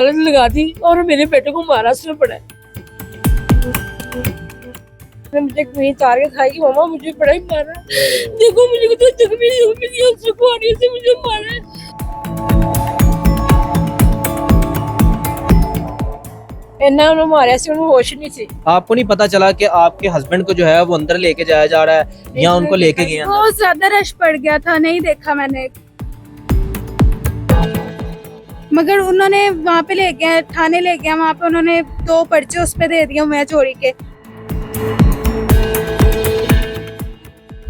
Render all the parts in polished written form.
लगा दी और मेरे बेटे को मारा उसने पड़ा है। मुझे कहीं तार के खाई कि मामा मुझे बड़ा ही मारा, देखो मुझे तो जख्मी से मुझे मारा है। इन्ना मारा से उन्हें होश नहीं थी। आपको नहीं पता चला कि आपके हस्बैंड को जो है वो अंदर लेके जाया जा रहा है या उनको लेके गए? बहुत ज्यादा रश पड़ गया था, नहीं देखा मैंने, मगर उन्होंने वहाँ पे ले गया, थाने ले गया, वहाँ पे उन्होंने 2 पर्चे उस पे दे दिए हुए चोरी के।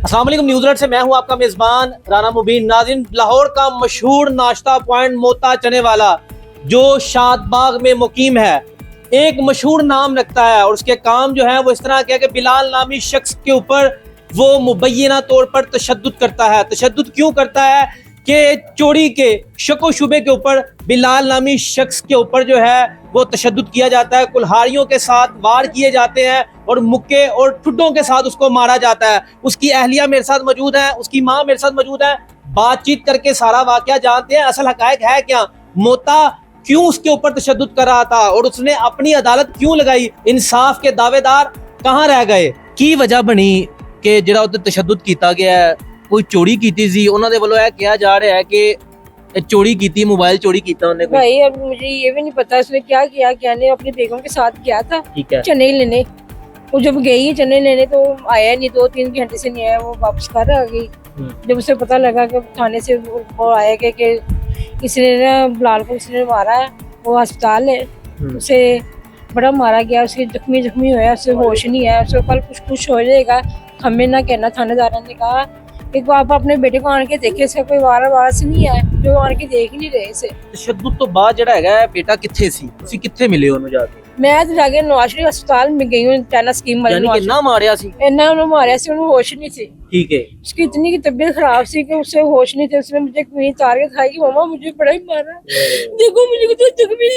अस्सलाम वालेकुम, न्यूज़ अलर्ट से मैं हूं आपका मेजबान राना मुबीन। नाज़रीन, लाहौर का मशहूर नाश्ता पॉइंट मोता चने वाला जो शादबाग में मुकीम है, एक मशहूर नाम रखता है और उसके काम जो है वो इस तरह के कि बिलाल नामी शख्स के ऊपर वो मुबैना तौर पर तशद्दुद करता है। तशद्दुद क्यों करता है कि चोरी के शको शुबे के ऊपर बिलाल नामी शख्स के ऊपर जो है वो तशद्दुद किया जाता है, कुल्हाड़ियों के साथ वार किए जाते हैं और मुक्के और ठुड्डों के साथ उसको मारा जाता है। उसकी अहलिया मेरे साथ मौजूद है, उसकी माँ मेरे साथ मौजूद है। बातचीत करके सारा वाकया जानते हैं, असल हकायक है क्या, मोता क्यों उसके ऊपर तशद्दुद कर रहा था और उसने अपनी अदालत क्यों लगाई, इंसाफ के दावेदार कहाँ रह गए, की वजह बनी कि जिहड़ा उत्ते तशद्दुद किया गया है। कोई चोरी की सी, उन्होंने वालों यह कहा जा रहा है कि चोरी की, मोबाइल चोरी किया उन्होंने। भाई अब मुझे ये भी नहीं पता उसने क्या किया क्या नहीं, अपनी बेगम के साथ किया था। ठीक है, चने लेने वो जब गई चने लेने तो आया नहीं, 2-3 घंटे से नहीं आया, वो वापस घर आ गई। जब उसे पता लगा कि थाने से वो आया कि इसने ना बिलाल को इसने मारा है, वो अस्पताल है, उसे बड़ा मारा गया, उसके जख्मी हुआ, उसे होश नहीं है, उसे कल कुछ हो जाएगा, हमें ना कहना। थानेदार ने कहा कि आप अपने बेटे को आन के देखे, इसका कोई वारा से नहीं है, जो आन के देख ही नहीं रहे इसे। तशद्दुद तो बाद जिहड़ा हैगा बेटा कित्थे सी, तुसी कित्थे मिले उन्हें जाके? मैं तो जाके नवाज शरीफ अस्पताल में गई हूँ, टैना स्कीम वाले। यानी कि ना मारिया सी? इन्ना उन्हें मारा सी, उन्हें होश नहीं थी। ठीक है, उसकी इतनी की तबीयत खराब सी कि उससे होश नहीं थे। उसने मुझे कहीं तार के खाई कि मामा मुझे बड़ा ही मारा, देखो मुझे तो जख्मी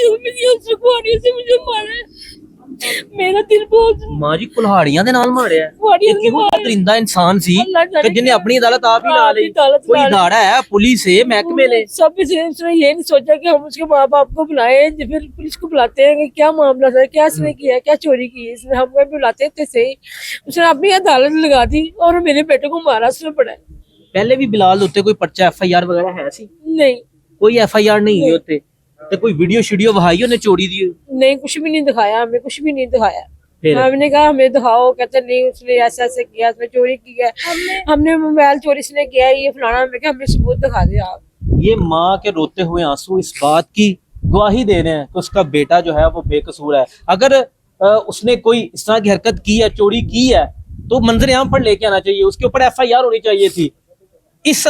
से मुझे मारा है। मेरा दिल बहुत मां जी कुल्हाड़ियां दे नाल मारिया है। कुल्हाड़ियां ये दे किहो नाल। दरिंदा इंसान सी अल्लाह जाने कि जिन्हें अपनी अदालत आप ही ला ली। अदालत कोई ला ली। इदारा है, पुलिस है, महकमे ने सब उसने ये नहीं सोचा कि हम उसके माँ बाप को बुलाए, फिर पुलिस को बुलाते हैं कि क्या मामला था, क्या इसने किया, क्या चोरी की, इसने हमको बुलाते थे सही। उसने अपनी अदालत लगा दी और मेरे बेटे को मारा उसने पड़ा है। पहले भी बिलाल होते कोई पर्चा FIR वगैरह है सी? नहीं, कोई FIR नहीं हुई होते तो कोई वीडियो वहाई उन्हें चोरी दी? नहीं, कुछ भी नहीं दिखाया हमें, कुछ भी नहीं दिखाया। फिर हमने कहा हमें दिखाओ, कहते नहीं उसने ऐसा ऐसा किया, उसने चोरी की है, हमने मोबाइल चोरी इसने किया है, ये फलाना। हमें कहा हमें सबूत दिखा दे आप। ये माँ के रोते हुए आंसू इस बात की गवाही दे रहे हैं कि उसका बेटा जो है वो बेकसूर है। अगर उसने कोई इस तरह की हरकत की है, चोरी की है, तो मंजर आम पर लेके आना चाहिए, उसके ऊपर FIR होनी चाहिए थी। इस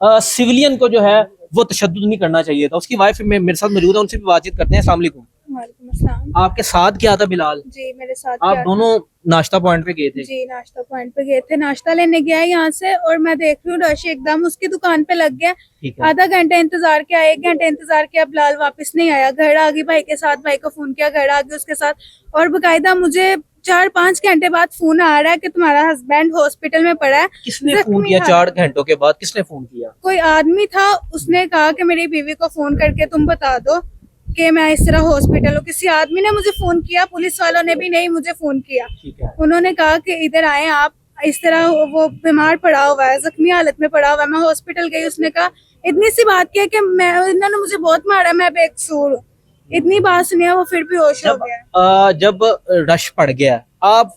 सिविलियन को जो है वो तशद्दुद नहीं करना चाहिए था। उसकी वाइफ मेरे साथ मौजूद है, उनसे भी बातचीत करते हैं। अस्सलाम वालेकुम। वालेकुम अस्सलाम। आपके साथ क्या था बिलाल? जी मेरे साथ आप क्या दोनों नाश्ता पॉइंट पे गए थे? जी नाश्ता पॉइंट पे गए थे, नाश्ता लेने गया यहाँ से, और मैं देख रही हूँ रश एकदम उसकी दुकान पे लग गया। ठीक है, आधा घंटा इंतजार किया, 1 घंटा इंतजार किया, बिलाल वापस नहीं आया। घर आ गई भाई के साथ, भाई को फोन किया, घर आ गई उसके साथ, और बकायदा मुझे 4-5 घंटे बाद फोन आ रहा है कि तुम्हारा हस्बैंड हॉस्पिटल में पड़ा है। किसने फोन किया? 4 घंटों के बाद किसने फोन किया? कोई आदमी था, उसने कहा कि मेरी बीवी को फोन करके तुम बता दो कि मैं इस तरह हॉस्पिटल हूँ। किसी आदमी ने मुझे फोन किया, पुलिस वालों ने भी नहीं मुझे फोन किया। ठीक है, उन्होंने कहा कि इधर आए आप, इस तरह वो बीमार पड़ा हुआ है, जख्मी हालत में पड़ा हुआ है। मैं हॉस्पिटल गई, उसने कहा इतनी सी बात की कि मैं, इन्होंने मुझे बहुत मारा, मैं बेकसूर हूँ। इतनी बात सुनी, वो फिर भी होश हो गया। जब रश पड़ गया, आप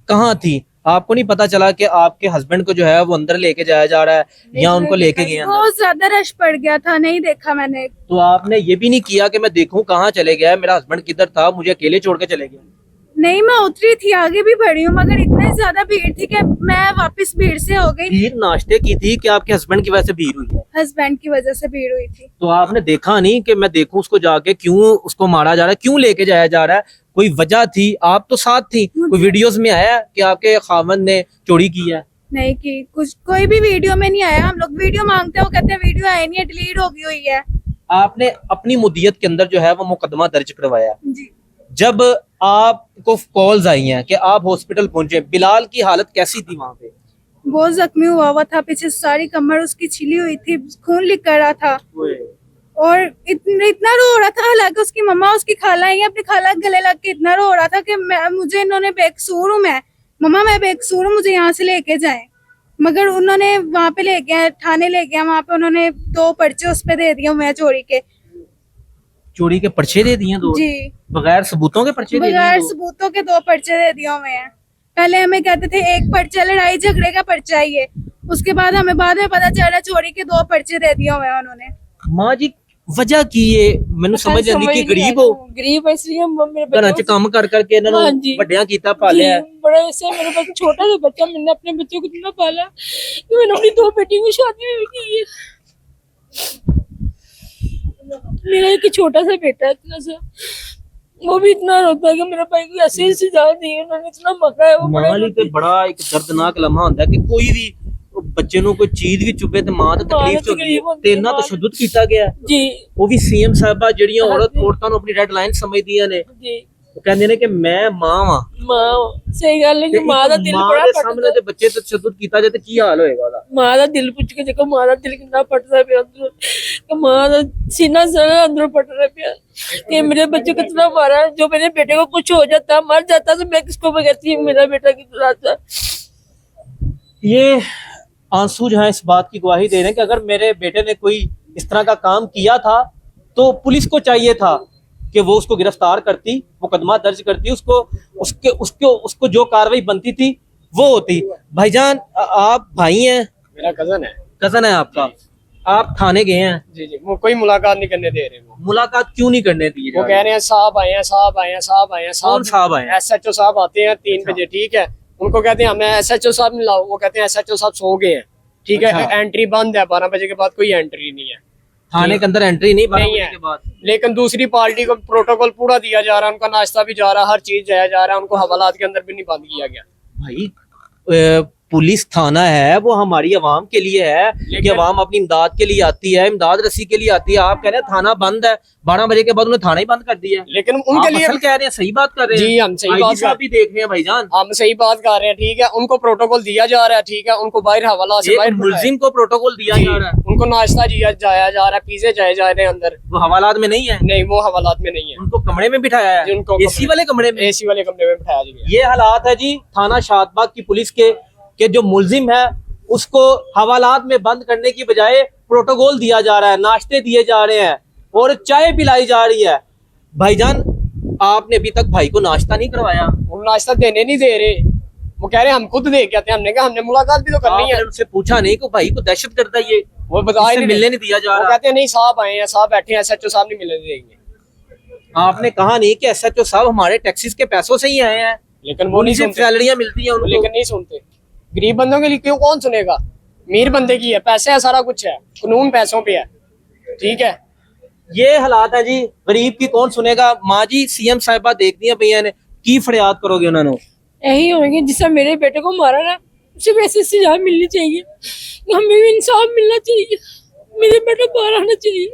कहाँ थी? आपको नहीं पता चला कि आपके हस्बैंड को जो है वो अंदर लेके जाया जा रहा है या उनको लेके गए अंदर? बहुत ज्यादा रश पड़ गया था, नहीं देखा मैंने। तो आपने ये भी नहीं किया कि मैं देखूं कहाँ चले गया, मेरा हस्बैंड किधर था, मुझे अकेले छोड़ के चले गया? नहीं, मैं उतरी थी, आगे भी बढ़ी हूँ, मगर इतनी ज्यादा भीड़ थी कि मैं वापस भीड़ से हो गई। भीड़ नाश्ते की थी कि आपके हस्बैंड की वजह से भीड़ हुई है? हस्बैंड की वजह से भीड़ हुई थी। तो आपने देखा नहीं कि मैं देखूं उसको जाके, क्यों उसको मारा जा रहा है, क्यों लेके जाया जा रहा है? कोई वजह थी? आप तो साथ थी, कोई वीडियोस में आया कि आपके खामन ने चोरी की है? नहीं की, कुछ कोई भी वीडियो में नहीं आया। हम लोग वीडियो मांगते हैं, वो कहते हैं वीडियो आई नहीं है, डिलीट हो गई हुई है। आपने अपनी मुद्दत के अंदर जो है वो मुकदमा दर्ज करवाया। जी जब आपको कॉल्स आई हैं कि आप हॉस्पिटल पहुंचे, बिलाल की हालत कैसी थी वहां पे? बहुत जख्मी हुआ था, पीछे सारी कमर उसकी छिली हुई थी, खून निकल रहा था। और इतना रो रहा था, हालांकि उसकी मम्मा उसकी खाला आई है, अपनी खाला के गले लग के इतना रो रहा था कि मुझे इन्होंने बेकसूर हूँ, मम्मा मैं बेकसूर हूँ, मुझे यहाँ से लेके जाएं। मगर उन्होंने वहां पे ले गया, थाने ले गया, वहां पे उन्होंने 2 पर्चे उस पे दे दिए हुए हैं चोरी के। चोरी के पर्चे दे दिए 2? जी, बगैर सबूतों के पर्चे दे दिए बगैर 2? सबूतों के 2 पर्चे दे दिए हुए हैं। पहले हमें कहते थे 1 पर्चा लड़ाई झगड़े का पर्चा है ये, उसके बाद हमें बाद में पता चला चोरी के 2 पर्चे दे दिए हुए हैं उन्होंने। माँ जी वजह की ये ਮੈਨੂੰ ਸਮਝ ਆਂਦੀ ਕਿ ਗਰੀਬ ਹੋ, गरीब इसलिए मेरे ਘਰਾਂ 'ਚ ਕੰਮ ਕਰ ਕਰਕੇ ਇਹਨਾਂ हाँ ਨੂੰ जी। ਵੱਡਿਆਂ ਕੀਤਾ ਪਾਲਿਆ। बड़ा ऐसे मेरे पास छोटा सा बच्चा, मैंने अपने बच्चे को इतना पाला कि मैंने अपनी 2 बेटियों की शादी भी की है। मेरा एक छोटा सा बेटा है, इतना सा, वो भी इतना रोता है कि मेरे भाई को ऐसे ही सजा दी है, उन्होंने इतना मका है। वो ਮਾਂ ਲਈ ਤੇ ਬੜਾ ਇੱਕ ਦਰਦਨਾਕ ਲਮਹਾ ਹੁੰਦਾ ਕਿ ਕੋਈ ਵੀ ਬੱਚੇ ਨੂੰ ਕੋਈ ਚੀਜ਼ ਵੀ ਚੁੱਭੇ ਤੇ ਮਾਂ ਤੇ ਤਕਲੀਫ ਚ ਹੁੰਦੀ ਹੈ ਤੇ ਇੰਨਾ ਤਸ਼ੱਦਦ ਕੀਤਾ ਗਿਆ ਹੈ। जी ਉਹ ਵੀ ਸੀਐਮ ਸਾਹਿਬਾ ਜਿਹੜੀਆਂ ਔਰਤਾਂ ਨੂੰ ਆਪਣੀ ਰੈੱਡ ਲਾਈਨ ਸਮਝਦੀਆਂ ਨੇ, जी ਉਹ ਕਹਿੰਦੇ ਨੇ ਕਿ ਮੈਂ ਮਾਂ ਵਾਂ। मां सही गल है कि मां दा दिल बड़ा ਦੇ ਸਾਹਮਣੇ पटदा ਤੇ ਬੱਚੇ ਤੇ ਤਸ਼ੱਦਦ ਕੀਤਾ ਜਾਏ ਤੇ ਕੀ ਹਾਲ ਹੋਏਗਾ ਉਹਦਾ? मां दा दिल पुछ के देखो, मां दा दिल कितना पटदा पे अंदर, कि मां दा सीना सारा अंदर पट रहा पे कि मेरे बच्चे को कितना मारा। जो मेरे बेटे को कुछ हो जाता, मर जाता, तो मैं किसको कहती मेरा बेटा कितना था। ये आंसू जो है इस बात की गवाही दे रहे हैं कि अगर मेरे बेटे ने कोई इस तरह का काम किया था तो पुलिस को चाहिए था कि वो उसको गिरफ्तार करती, मुकदमा दर्ज करती, उसको जो कार्रवाई बनती थी वो होती। भाईजान आप भाई हैं? मेरा कजन है। कजन है आपका? आप थाने गए हैं? जी जी, वो कोई मुलाकात नहीं करने दे रहे। वो मुलाकात क्यों नहीं करने दी? वो कह रहे हैं साहब आए हैं, साहब आए हैं, साहब आए हैं। कौन साहब आए हैं? SHO साहब आते हैं 3 बजे, ठीक है। उनको कहते हैं हमें SHO साहब मिलाओ, वो कहते हैं SHO साहब सो गए हैं, ठीक है। अच्छा। एंट्री बंद है, 12 बजे के बाद कोई एंट्री नहीं है, थाने के अंदर एंट्री नहीं 12 नहीं बजे है। के बाद? लेकिन दूसरी पार्टी को प्रोटोकॉल पूरा दिया जा रहा है, उनका नाश्ता भी जा रहा है, हर चीज जाया जा रहा है, उनको हवालात के अंदर भी नहीं बंद किया गया। भाई पुलिस थाना है वो हमारी आवाम के लिए है कि आवाम अपनी इमदाद के लिए आती है, इमदाद रसी के लिए आती है। आप कह रहे हैं थाना बंद है, 12 बजे के बाद उन्हें थाना ही बंद कर दिया है। लेकिन उनके लिए कह रहे हैं, सही बात कर रहे हैं जी, हम सही बात साहब भी देख रहे हैं भाईजान, हम सही बात कर रहे हैं, ठीक है। उनको प्रोटोकॉल दिया जा रहा है, ठीक है। उनको बाहर हवाला से एक बाहर मुलजिम को प्रोटोकॉल दिया जी, जा रहा है, उनको नाश्ता जाया जा रहा है, पिज़्ज़े जाए जा रहे हैं अंदर। वो हवालात में नहीं है, नहीं, वो हवालात में नहीं है, उनको कमरे में बिठाया है, उनको एसी वाले कमरे में। AC वाले कमरे में बिठाया गया। ये हालात है जी थाना शादबाग की पुलिस के जो मुलजिम है उसको हवालात में बंद करने की बजाय प्रोटोकॉल दिया जा रहा है, नाश्ते दिए जा रहे हैं और चाय पिलाई जा रही है। भाईजान आपने अभी तक भाई को नाश्ता नहीं करवाया? वो नाश्ता देने नहीं दे रहे, वो कह रहे हैं हम खुद दे के आते हैं। हमने कहा हमने मुलाकात भी तो करनी है। आपने उनसे पूछा नहीं कि भाई को दहशत करता है ये, वो बता ही इससे नहीं मिलने नहीं दिया जा वो रहा? कहते हैं नहीं साहब आए हैं, साहब बैठे हैं, SHO साहब नहीं मिलने देंगे। आपने कहा नहीं कि SHO साहब हमारे टैक्सीज के पैसों से ही आए हैं, लेकिन वो नहीं सुनते, सैलरियां मिलती हैं उनको। लेकिन नहीं सुनते। गरीब बंदों के लिए क्यों कौन सुनेगा? अमीर बंदे की है, पैसे है, सारा कुछ है, कानून पैसों पे है, ठीक है। ये हालात है जी, गरीब की कौन सुनेगा? माँ जी सीएम साहिबा देख दी भैया ने की फरियाद करोगे उन्होंने? यही होंगे जिससे मेरे बेटे को मारा ना, उसे वैसे सजा मिलनी चाहिए, हमें भी इंसाफ मिलना चाहिए, मेरे बेटे बाहर आना चाहिए।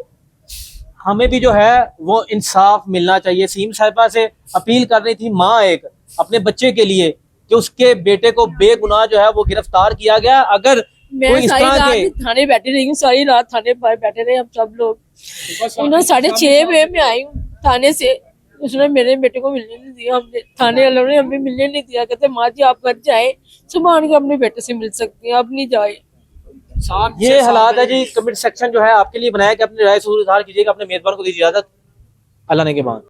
हमें भी जो है वो इंसाफ मिलना चाहिए। सीएम साहिबा से अपील कर रही थी माँ एक अपने बच्चे के लिए कि उसके बेटे को बेगुनाह जो है वो गिरफ्तार किया गया। अगर मैं कोई इस सारी तरह रात के थाने बैठी रही हूँ, सारी रात थाने पर बैठे रहे हम सब लोग। उन्होंने 6:30 बजे में आई हूँ थाने से, उसने मेरे बेटे को मिलने नहीं दिया, हमने थाने वालों ने हमें मिलने नहीं दिया। कहते माँ जी आप घर जाए, सुबह के अपने बेटे से मिल सकते हैं, आप नहीं जाए। ये हालात है जी। कमेंट सेक्शन जो है आपके लिए बनाया कि अपनी राय जरूर इजहार कीजिएगा, अपने मेजबान को दीजिए इजाजत। अल्लाह ने के बाद।